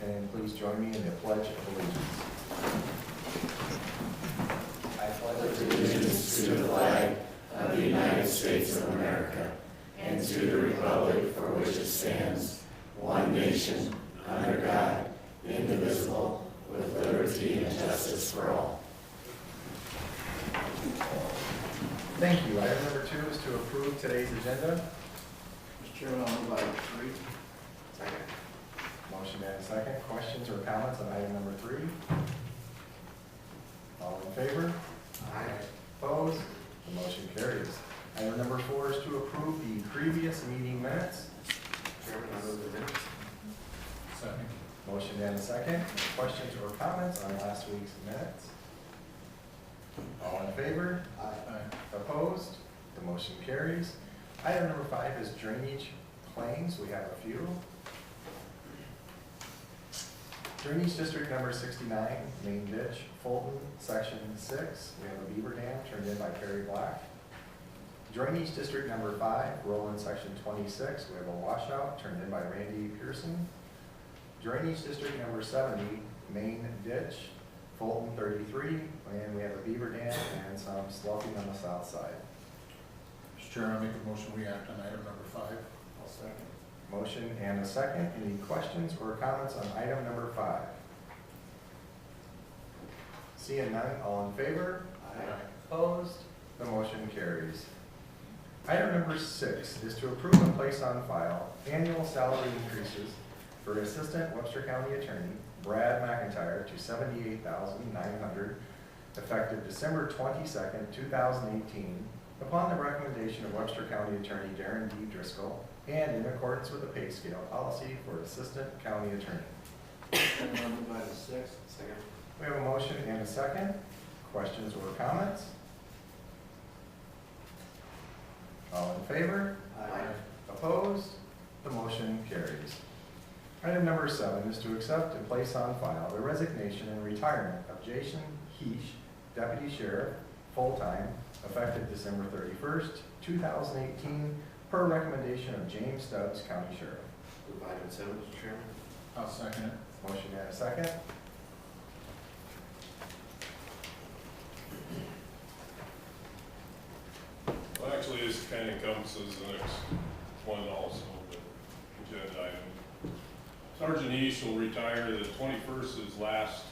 And please join me in the Pledge of Allegiance. I pledge allegiance to the flag of the United States of America and to the republic for which it stands, one nation, under God, indivisible, with liberty and justice for all. Thank you. Item number 2 is to approve today's agenda. Mr. Chairman, I'll move item 3. Second. Motion and a second. Questions or comments on item number 3? All in favor? Aye. Opposed? The motion carries. Item number 4 is to approve the previous meeting minutes. Chairman, I move the minutes. Second. Motion and a second. Questions or comments on last week's minutes? All in favor? Aye. Opposed? The motion carries. Item number 5 is drainage claims. We have a few. Drainage District number 69, main ditch, Fulton, section 6. We have a beaver dam turned in by Perry Black. Drainage District number 5, Roland, section 26. We have a washout turned in by Randy Pearson. Drainage District number 70, main ditch, Fulton 33, and we have a beaver dam and some sloughing on the south side. Mr. Chair, I make a motion we act on item number 5. I'll second. Motion and a second. Any questions or comments on item number 5? Seeing none, all in favor? Aye. Opposed? The motion carries. Item number 6 is to approve and place on file annual salary increases for Assistant Webster County Attorney Brad McIntyre to $78,900 effective December 22nd, 2018, upon the recommendation of Webster County Attorney Darren D. Driscoll and in accordance with the pay scale policy for Assistant County Attorney. Chairman, I'll move item 6. Second. We have a motion and a second. Questions or comments? All in favor? Aye. Opposed? The motion carries. Item number 7 is to accept and place on file the resignation and retirement of Jason Heesh, Deputy Sheriff, full-time, effective December 31st, 2018, per recommendation of James Stubbs, County Sheriff. Move item 7, Mr. Chairman. I'll second it. Motion and a second. Well, actually, this kind of encompasses the next one also, but agenda item. Sergeant East will retire. The 21st is last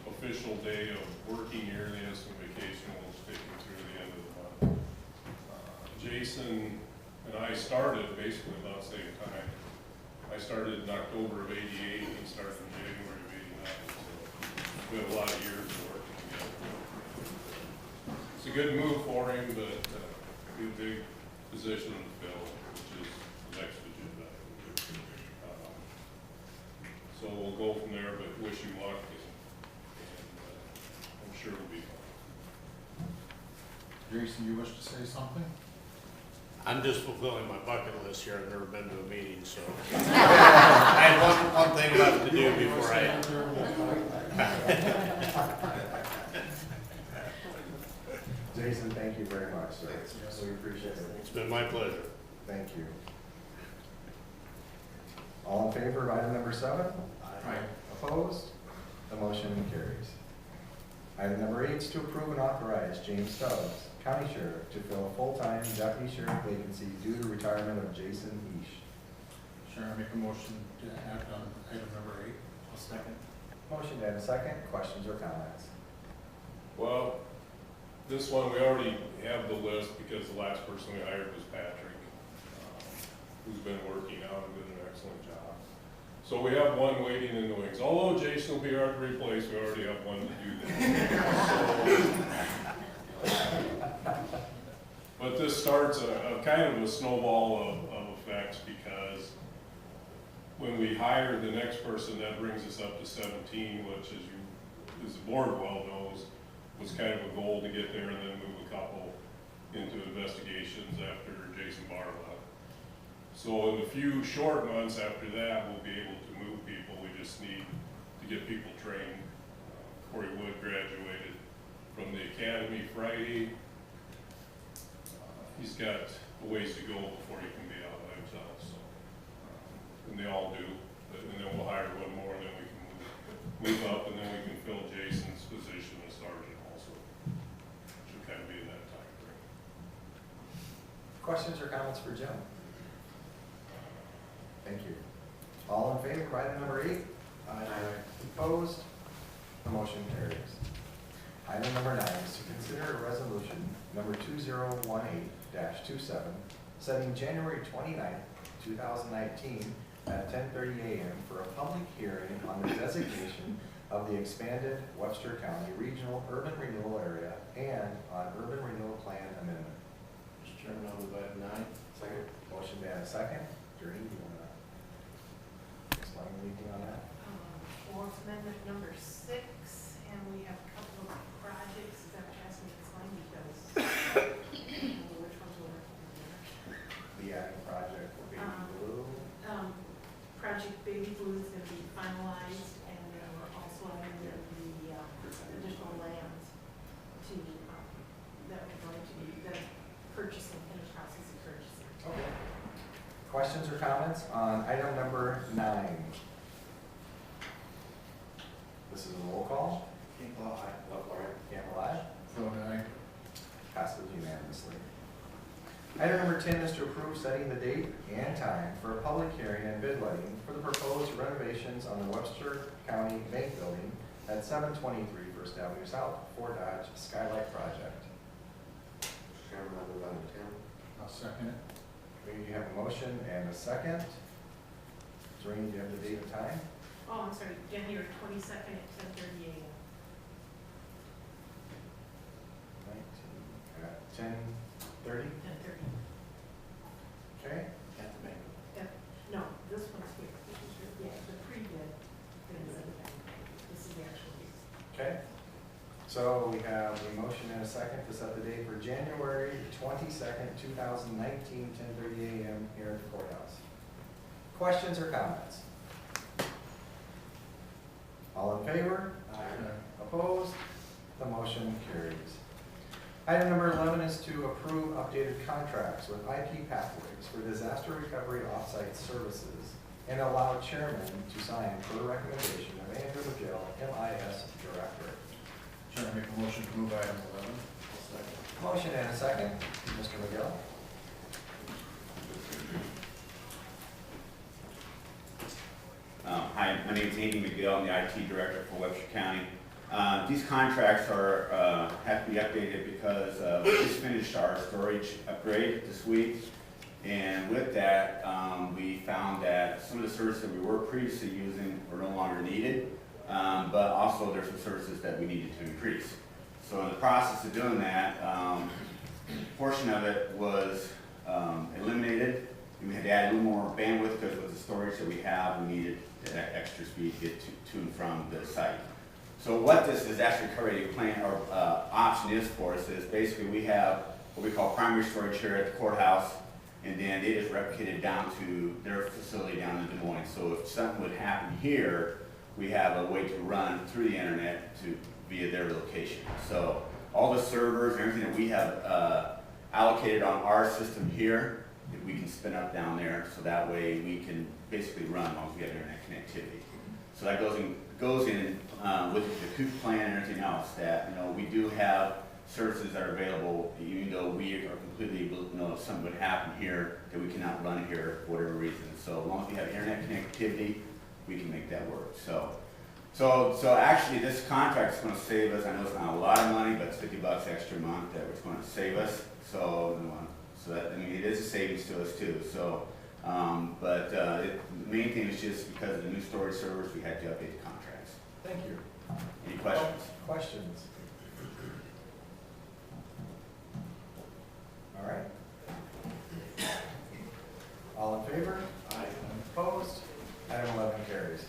official day of working here. He has some vacation. We'll take him through the end of the month. Jason and I started basically about the same time. I started in October of '88, and he started in January of '89. So we have a lot of years of working together. It's a good move for him, but a big position to fill, which is the next agenda item. So we'll go from there, but wish him luck, and I'm sure it'll be fun. Jason, you wish to say something? I'm just fulfilling my bucket list here. I've never been to a meeting, so. I had one thing left to do before I. Jason, thank you very much, sir. Thanks. We appreciate it. It's been my pleasure. Thank you. All in favor of item number 7? Aye. Opposed? The motion carries. Item number 8 is to approve and authorize James Stubbs, County Sheriff, to fill a full-time Deputy Sheriff vacancy due to retirement of Jason Heesh. Sure, I make a motion to act on item number 8. I'll second. Motion and a second. Questions or comments? Well, this one, we already have the list because the last person we hired was Patrick, who's been working out and doing an excellent job. So we have one waiting in the wings. Although Jason will be hard to replace, we already have one to do that. But this starts a kind of a snowball of effects, because when we hire the next person, that brings us up to 17, which, as the board well knows, was kind of a goal to get there and then move a couple into investigations after Jason Barr left. So in a few short months after that, we'll be able to move people. We just need to get people trained. Corey Wood graduated from the academy Friday. He's got a ways to go before he can be out by himself. So, and they all do. And then we'll hire one more, and then comments for Jim? Thank you. All in favor of item number 8? Opposed? The motion carries. Item number 9 is to consider a resolution number 2018-27, setting January 29th, 2019 at 10:30 a.m. for a public hearing on the designation of the expanded Webster County Regional Urban Renewal Area and on Urban Renewal Plan Amendment. Mr. Chairman, I'll move item 9. Second. Motion made and second. Jeremy, do you want to explain anything on that? Ordinance amendment number 6, and we have a couple of projects that you asked me to explain because I don't know which ones we're working on. The adding project will be blue. Project Baby Blue is going to be finalized, and then we're also adding the additional lands to, that we're going to be, the purchasing, in the process of purchasing. Okay. Questions or comments on item number 9? This is a roll call. Campbell, aye. Love, Campbell, aye. Vote aye. Passes unanimously. Item number 10 is to approve setting the date and time for a public hearing and bid letting for the proposed renovations on the Webster County Bank Building at 723 First Avenue South, Fort Dodge Skylight Project. Mr. Chairman, I'll move item 10. I'll second it. We have a motion and a second. Doreen, do you have the date and time? Oh, I'm sorry, January 22nd at 10:30 a.m. 10:30? 10:30. Okay. At the bank. No, this one's here. This is your, yeah, the pre-bid is in the back. This is the actual bid. Okay. So we have a motion and a second to set the date for January 22nd, 2019, 10:30 a.m. here at the courthouse. Questions or comments? All in favor? Opposed? The motion carries. Item number 11 is to approve updated contracts with IP Pathways for disaster recovery offsite services and allow chairman to sign per recommendation of Andrew McGill, MIS Director. Chair, I make a motion to move item 11. I'll second. Motion and a second. Mr. McGill? Hi, my name is Andy McGill. I'm the IT Director for Webster County. These contracts are have to be updated because we just finished our storage upgrade this week. And with that, we found that some of the services that we were previously using were no longer needed, but also there's some services that we needed to increase. So in the process of doing that, a portion of it was eliminated. And we had to add a little more bandwidth because with the storage that we have, we needed that extra speed to get to and from the site. So what this is actually creating plan or option is for us is basically we have what we call primary storage here at the courthouse, and then they just replicated down to their facility down in Des Moines. So if something would happen here, we have a way to run through the internet to via their location. So all the servers and everything that we have allocated on our system here, we can spin up down there, so that way we can basically run as long as we have internet connectivity. So that goes in with the COOP plan and everything else that, we do have services that are available, even though we are completely, if something would happen here, that we cannot run here for whatever reason. So as long as we have internet connectivity, we can make that work. So actually this contract is going to save us, I know it's not a lot of money, but it's $50 extra a month that it's going to save us. So that, it is a savings to us too. So, the main thing is just because of the new storage servers, we had to update the contracts. Thank you. Any questions? Questions? All right. All in favor? Aye. Opposed? Item 11 carries.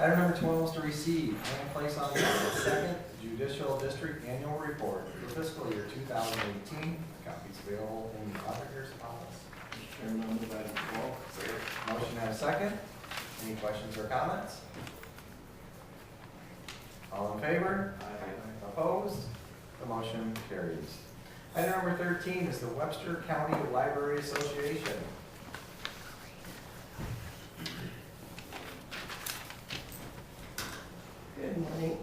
Item number 12 is to receive and place on file the second judicial district annual report for fiscal year 2018. Copies available in the auditor's office. Mr. Chairman, I'll move item 12. Second. Motion and a second. Any questions or comments? All in favor? Aye. Opposed? The motion carries. Item number 13 is the Webster County Library Association. Good morning.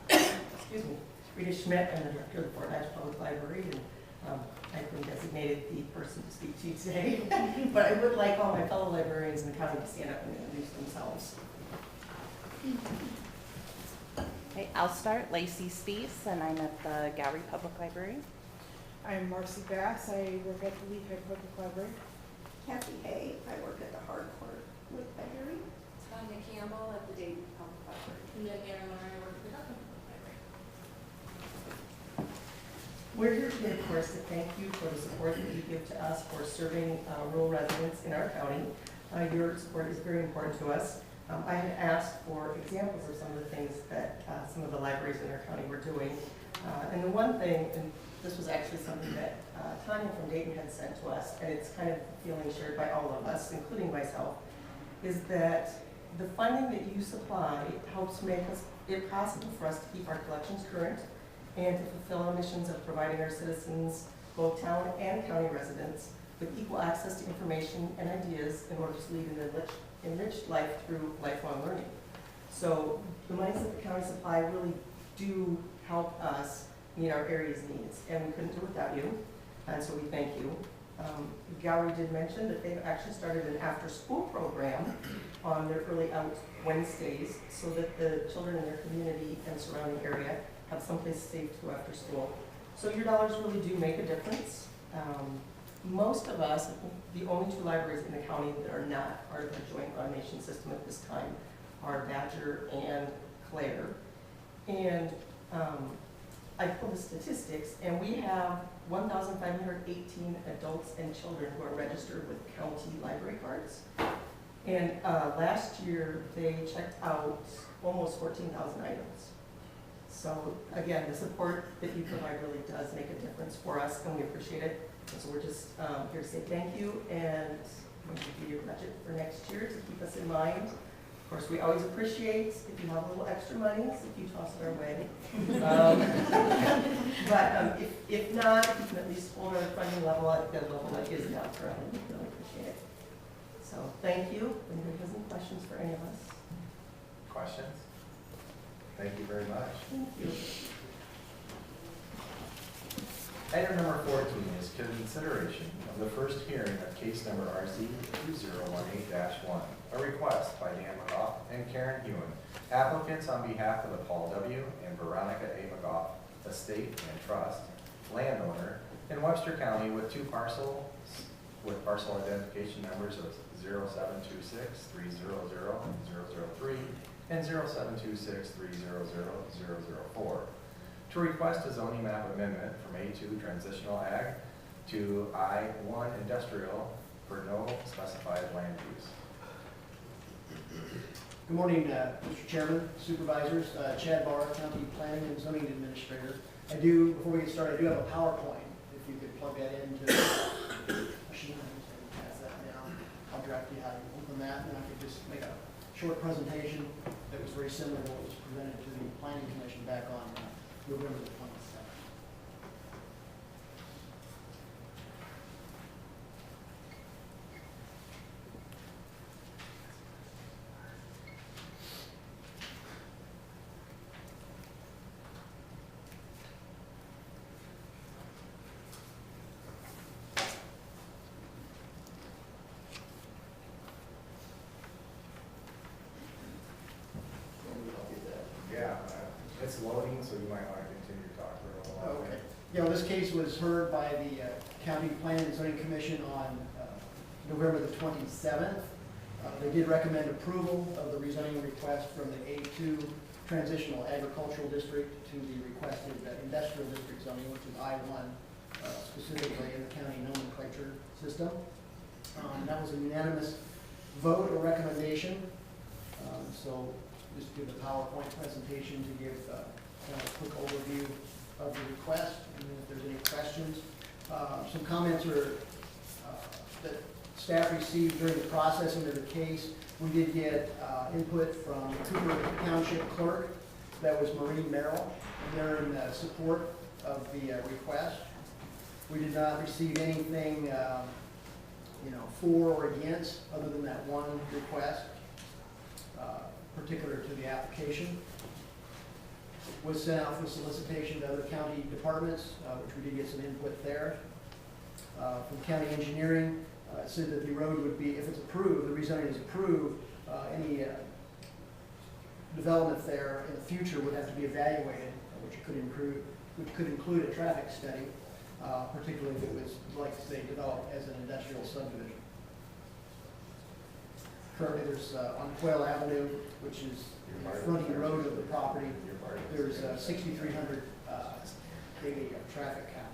Excuse me. Rita Schmidt, I'm the director of the Fort Dodge Public Library, and I've been designated the person to to speak to you today, but I would like all my fellow librarians in the county to stand up and introduce themselves. Okay, I'll start. Lacey Spees, and I'm at the Gallery Public Library. I'm Marcy Bass. I work at the League Public Library. Kathy Hay, I work at the Hardcourt Library. Tanya Campbell at the Dayton Public Library. And then Aaron Murray, I work at the Dublin Public Library. We're here today, of course, to thank you for the support that you give to us for serving rural residents in our county. Your support is very important to us. I had asked for examples of some of the things that some of the libraries in our county were doing. And the one thing, and this was actually something that Tanya from Dayton had sent to us, and it's kind of a feeling shared by all of us, including myself, is that the funding that you supply helps make it possible for us to keep our collections current and to fulfill our missions of providing our citizens, both town and county residents, with equal access to information and ideas in order to lead an enriched life through lifelong learning. So the monies that the county supply really do help us meet our area's needs, and we couldn't do it without you, and so we thank you. The gallery did mention that they've actually started an after-school program on their early out Wednesdays so that the children in their community and surrounding area have someplace safe to go after school. So your dollars really do make a difference. Most of us, the only two libraries in the county that are not part of the joint automation system at this time are Badger and Clare. And I pulled the statistics, and we have 1,518 adults and children who are registered with county library cards. And last year, they checked out almost 14,000 items. So again, the support that you provide really does make a difference for us, and we appreciate it. And so we're just here to say thank you, and we'll give you your budget for next year to keep us in mind. Of course, we always appreciate if you have a little extra money, if you toss it our way. But if not, if you can at least hold our funding level at the level that is now currently, we really appreciate it. So thank you. Anybody has any questions for any of us? Questions? Thank you very much. Thank you. Item number 14 is consideration of the first hearing of case number RZ 2018-1, a request by Dan McGough and Karen Hewen, applicants on behalf of the Paul W. and Veronica A. McGough Estate and Trust, landowner in Webster County with two parcels with parcel identification numbers of 0726-300-003 and 0726-300-004. To request a zoning map amendment from A2 transitional ag to I1 industrial for no specified land use. Good morning, Mr. Chairman, Supervisors, Chad Barr, County Planning and Zoning Administrator. Before we get started, I do have a PowerPoint. If you could plug that into the machine and pass that down, I'll direct you how to open that, and I could just make a short presentation that was very similar to what was presented to the Planning Commission back on November the 27th. Yeah, it's loading, so you might want to continue to talk for a little while. Okay. Yeah, well, this case was heard by the County Planning and Zoning Commission on November the 27th. They did recommend approval of the rezoning request from the A2 Transitional Agricultural District to the requested Industrial District zoning, which is I1, specifically in the county nomenclature system. That was a unanimous vote or recommendation. So just give the PowerPoint presentation to give kind of a quick overview of the request, and then if there's any questions. Some comments that staff received during the processing of the case. We did get input from Cooper Township Clerk, that was Maureen Merrill, and they're in support of the request. We did not receive anything for or against, other than that one request particular to the application. Was sent out for solicitation to other county departments, which we did get some input there. from county engineering. It said that the road would be, if it's approved, the rezoning is approved, any development there in the future would have to be evaluated, which could include a traffic study, particularly if it was, like to say, developed as an industrial subdivision. Currently, there's on Quail Avenue, which is the fronting road of the property, there's 6,300 daily traffic count.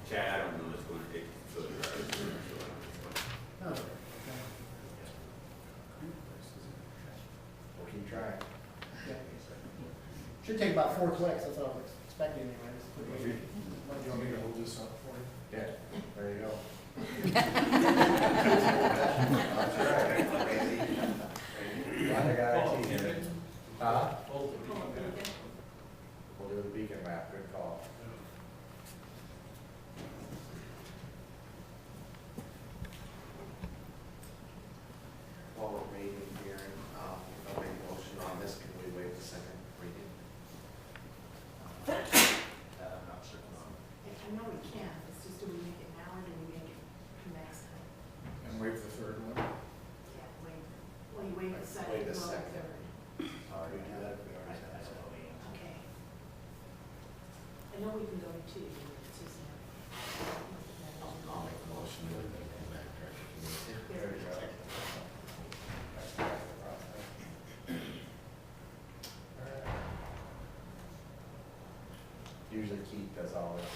Chad, I don't know what's going to take facility drivers. Oh, okay. We'll keep trying. Yeah. Should take about 4 clicks, that's what I was expecting anyways. Do you want me to hold this up for you? Yeah, there you go. That's right. I got it. Huh? We'll do the beacon map, good call. While we're waiting here, I'll make a motion on this. Can we waive the second reading? I'm not certain on. I know we can, it's just do we make it now or do we make it next time? And wait for the third one. Yeah, wait, well, you wait a second. Wait a go to second. third. Already do that. We already have that. Okay. I know we can go to two, it's just. I'll make a motion to go back to There you go. That's part of the process. Alright. Usually Keith does all this.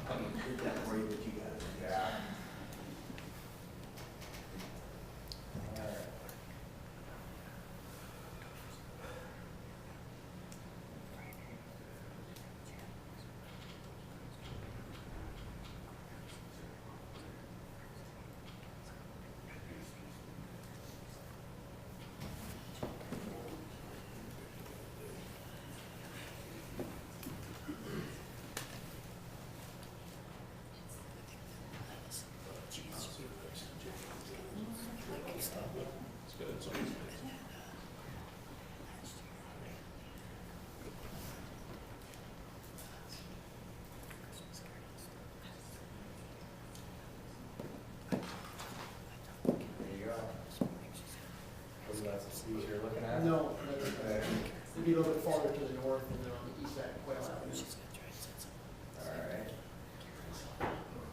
Did that for you, but you got it. Yeah. Alright. It's good, it's always good. There you go. Was that these you're looking at? No, it'd be a little bit farther to the north and then on the east side of Quail Avenue. Alright.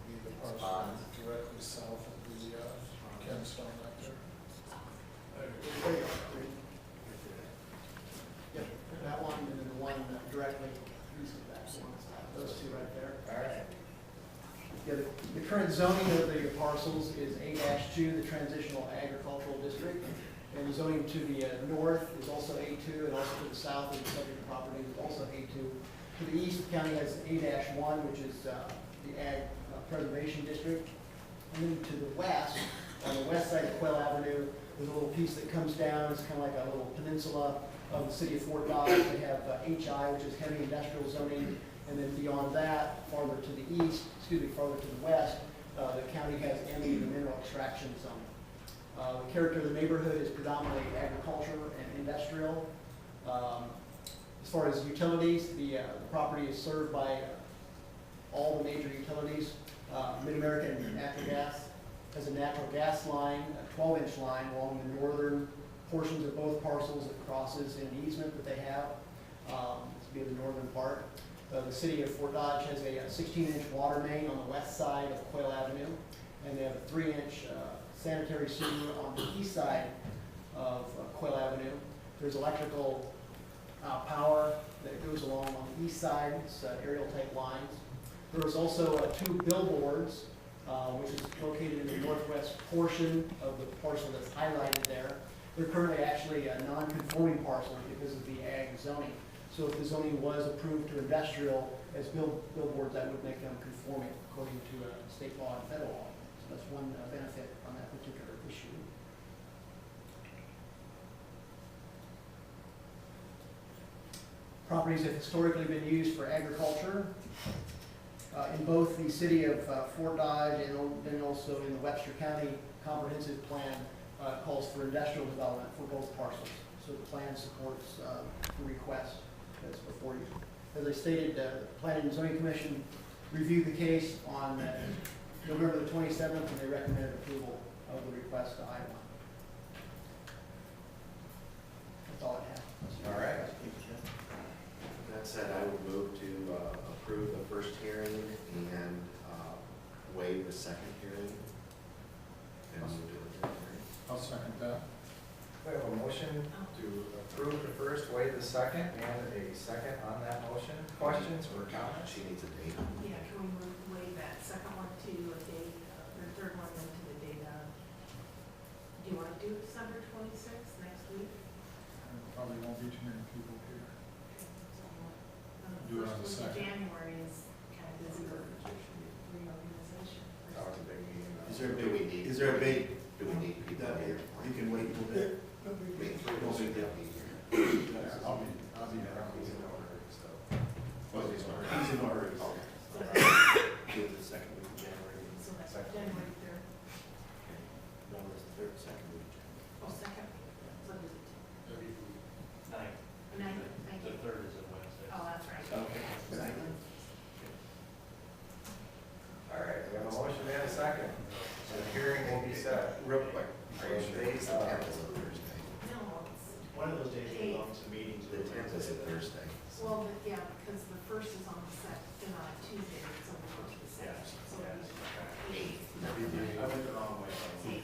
Need the parcel directly south of the, Kemstone up there. There you go. Yep, that one and then the one directly east of that one, those two right there. Alright. Yeah, the current zoning of the parcels is A-2, the transitional agricultural district. And the zoning to the north is also A2, and also to the south of the subject property is also A2. To the east, the county has A-1, which is the ag preservation district. And then to the west, on the west side of Quail Avenue, there's a little piece that comes down. It's kind of like a little peninsula of the city of Fort Dodge. They have HI, which is heavy industrial zoning. And then beyond that, farther to the east, farther to the west, the county has ME, the mineral extraction zone. The character of the neighborhood is predominantly agriculture and industrial. As far as utilities, the property is served by all the major utilities. Mid-American Natural Gas has a natural gas line, a 12-inch line along the northern portions of both parcels that crosses an easement that they have. This would be the northern part. The city of Fort Dodge has a 16-inch water main on the west side of Quail Avenue, and they have a 3-inch sanitary sewer on the east side of Quail Avenue. There's electrical power that goes along on the east side, it's aerial type lines. There's also 2 billboards, which is located in the northwest portion of the parcel that's highlighted there. They're currently actually non-conforming parcels because of the ag zoning. So if the zoning was approved to industrial as billboards, that would make them conforming according to state law and federal law. So that's one benefit on that particular issue. Properties have historically been used for agriculture in both the city of Fort Dodge and then also in the Webster County Comprehensive Plan calls for industrial development for both parcels. So the plan supports the request that's before you. As I stated, the Planning and Zoning Commission reviewed the case on November the 27th, and they recommended approval of the request to I-1. That's all I have. All right. That said, I would move to approve the first hearing and waive the second hearing. And move to the third hearing. I'll second that. We have a motion to approve the first, waive the second, and a second on that motion. Questions or comments? She needs a date. Yeah, can we move away that second one to a date, or third one then to the date of, do you want to do December 26th next week? Probably won't be too many people here. Do it on the First week of second. January is kind of busy for reorganization. That was a big meeting. Is there a Do we big, need? is there a big, Do we need people that here? you can wait a little bit? I mean, three of us No big will deal. be here. I'll be there. He's in order, so. Well, he's not. He's in order. Okay. Do it the second week of January. So that's Second. January 3rd. No, it's the third, second week of January. Oh, second. What is it? Ninth. Ninth, thank you. The third is a Wednesday. Oh, that's right. Okay. All right, we have a motion and a second. So the hearing will be set. Real quick, are you sure it's the 10th is a Thursday? No, it's, One of those days belongs to meetings. The 10th is a Thursday. well, but yeah, because the first is on the second, on Tuesday, it's on the first of the second. So it's eighth. I went the wrong way. Thank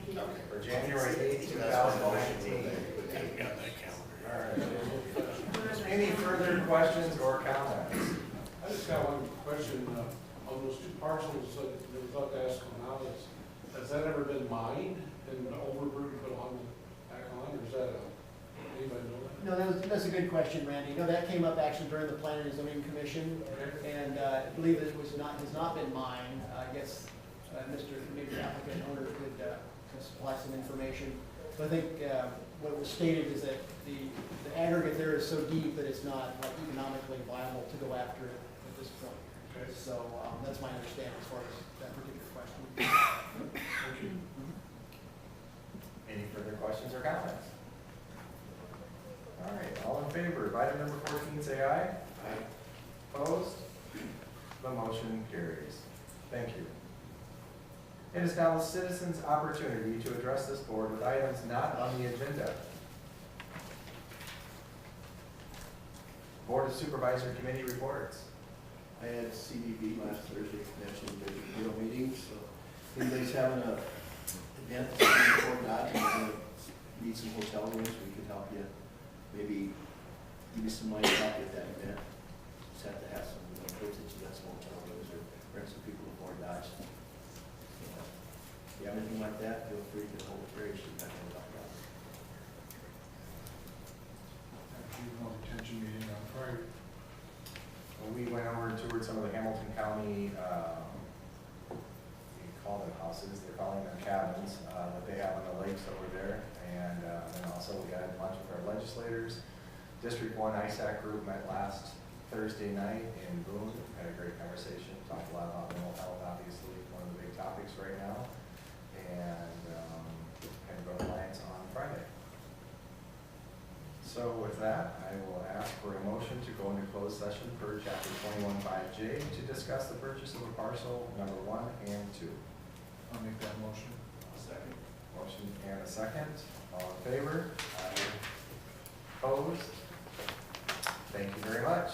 you. Okay. For January 8th, So that's my motion. 2019. I've got that calendar. All right. Any further questions or comments? I just got one question, on those two parcels that we were about to ask on now, has that ever been mined and overburdened put on, back on, or is that anybody know that? No, that's a good question, Randy. No, that came up actually during the Planning and Zoning Commission, and I believe it has not been mined. I guess maybe the applicant owner could supply some information. But I think what was stated is that the aggregate there is so deep that it's not like economically viable to go after it at this point. Okay. So that's my understanding as far as that particular question. Thank you. Any further questions or comments? All right, all in favor of item number 14, say aye. Aye. Opposed? The motion carries. Thank you. It is now the citizens' opportunity to address this board with items not on the agenda. Board of Supervisor Committee reports. I had CDB last Thursday, National Big Deal meeting, so if anybody's having a event before that, and you're gonna need some hotel rooms, we could help you. Maybe give you some money to help you at that event. Just have to have some, folks that you got some hotel rooms or rent some people before Dodge. If you have anything like that, feel free to hold a prayer sheet back in the background. Juvenile detention meeting on Friday. We went over and toured some of the Hamilton County, we call them houses, they're calling them cabins, that they have on the lakes over there. And then also we got lunch with our legislators. District 1 ISAC group met last Thursday night in Boone, had a great conversation, talked a lot about mental health, obviously, one of the big topics right now. And kind of go to clients on Friday. So with that, I will ask for a motion to go into closed session per chapter 21.5J to discuss the purchase of a parcel number 1 and 2. I'll make that motion. Second. Motion and a second. All in favor? Opposed? Thank you very much.